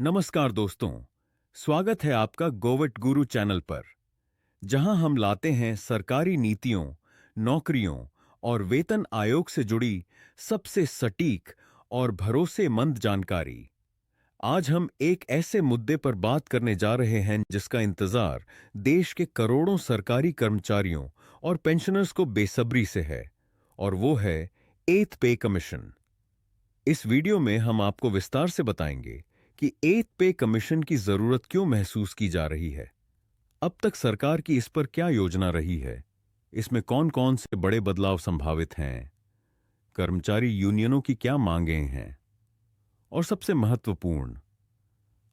नमस्कार दोस्तों, स्वागत है आपका गोवट गुरु चैनल पर, जहां हम लाते हैं सरकारी नीतियों, नौकरियों और वेतन आयोग से जुड़ी सबसे सटीक और भरोसेमंद जानकारी। आज हम एक ऐसे मुद्दे पर बात करने जा रहे हैं जिसका इंतजार देश के करोड़ों सरकारी कर्मचारियों और पेंशनर्स को बेसब्री से है, और वो है एथ पे कमीशन। इस वीडियो में हम आपको विस्तार से बताएंगे कि एथ पे कमीशन की जरूरत क्यों महसूस की जा रही है, अब तक सरकार की इस पर क्या योजना रही है, इसमें कौन कौन से बड़े बदलाव संभावित हैं, कर्मचारी यूनियनों की क्या मांगें हैं, और सबसे महत्वपूर्ण,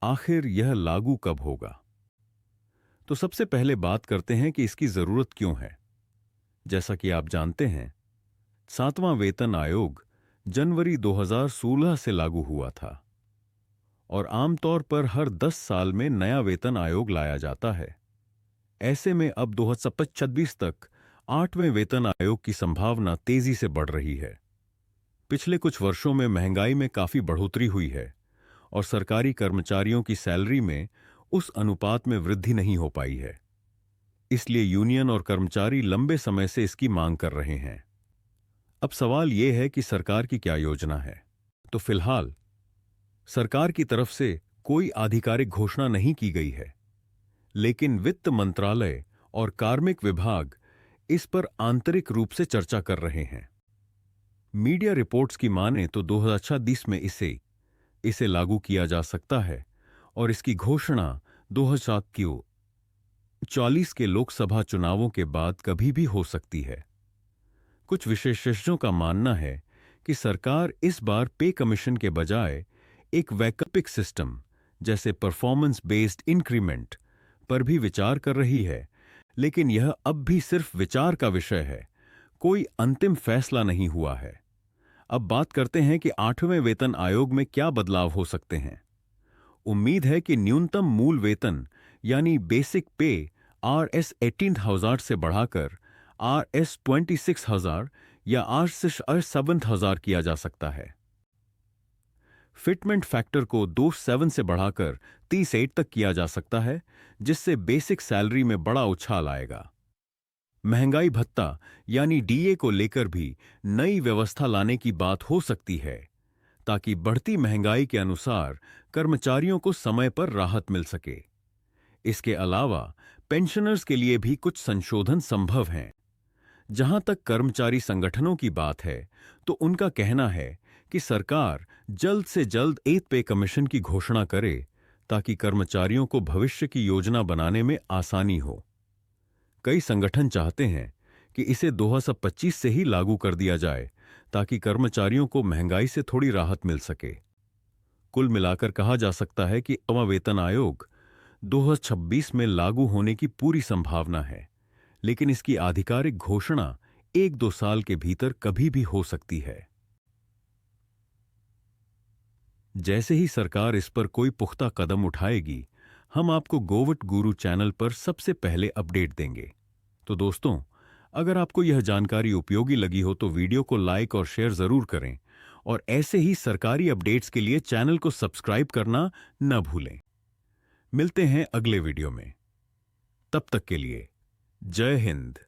आखिर यह लागू कब होगा। तो सबसे पहले बात करते हैं कि इसकी जरूरत क्यों है। जैसा कि आप जानते हैं, 7वां वेतन आयोग जनवरी 2016 से लागू हुआ था और आमतौर पर हर 10 साल में नया वेतन आयोग लाया जाता है। ऐसे में अब 2026 तक 8वें वेतन आयोग की संभावना तेजी से बढ़ रही है। पिछले कुछ वर्षों में महंगाई में काफी बढ़ोतरी हुई है और सरकारी कर्मचारियों की सैलरी में उस अनुपात में वृद्धि नहीं हो पाई है। इसलिए यूनियन और कर्मचारी लंबे समय से इसकी मांग कर रहे हैं। अब सवाल यह है कि सरकार की क्या योजना है। तो फिलहाल सरकार की तरफ से कोई आधिकारिक घोषणा नहीं की गई है, लेकिन वित्त मंत्रालय और कार्मिक विभाग इस पर आंतरिक रूप से चर्चा कर रहे हैं। मीडिया रिपोर्ट्स की माने तो 2026 में इसे लागू किया जा सकता है और इसकी घोषणा 2040 के लोकसभा चुनावों के बाद कभी भी हो सकती है। कुछ विशेषज्ञों का मानना है कि सरकार इस बार पे कमीशन के बजाय एक वैकल्पिक सिस्टम जैसे परफॉर्मेंस बेस्ड इंक्रीमेंट पर भी विचार कर रही है, लेकिन यह अब भी सिर्फ विचार का विषय है, कोई अंतिम फैसला नहीं हुआ है। अब बात करते हैं कि 8वें वेतन आयोग में क्या बदलाव हो सकते हैं। उम्मीद है कि न्यूनतम मूल वेतन यानी बेसिक पे RS 18,000 से बढ़ाकर RS 26,000 या RS 7,000 किया जा सकता है। फिटमेंट फैक्टर को 27 से बढ़ाकर 38 तक किया जा सकता है, जिससे बेसिक सैलरी में बड़ा उछाल आएगा। महंगाई भत्ता यानी DA को लेकर भी नई व्यवस्था लाने की बात हो सकती है, ताकि बढ़ती महंगाई के अनुसार कर्मचारियों को समय पर राहत मिल सके। इसके अलावा पेंशनर्स के लिए भी कुछ संशोधन संभव हैं। जहां तक कर्मचारी संगठनों की बात है, तो उनका कहना है कि सरकार जल्द से जल्द एथ पे कमीशन की घोषणा करे, ताकि कर्मचारियों को भविष्य की योजना बनाने में आसानी हो। कई संगठन चाहते हैं कि इसे 2025 से ही लागू कर दिया जाए, ताकि कर्मचारियों को महंगाई से थोड़ी राहत मिल सके। कुल मिलाकर कहा जा सकता है कि 8वां वेतन आयोग 2026 में लागू होने की पूरी संभावना है, लेकिन इसकी आधिकारिक घोषणा 1-2 साल के भीतर कभी भी हो सकती है। जैसे ही सरकार इस पर कोई पुख्ता कदम उठाएगी, हम आपको गोवट गुरु चैनल पर सबसे पहले अपडेट देंगे। तो दोस्तों, अगर आपको यह जानकारी उपयोगी लगी हो तो वीडियो को लाइक और शेयर जरूर करें, और ऐसे ही सरकारी अपडेट्स के लिए चैनल को सब्सक्राइब करना न भूलें। मिलते हैं अगले वीडियो में। तब तक के लिए जय हिंद।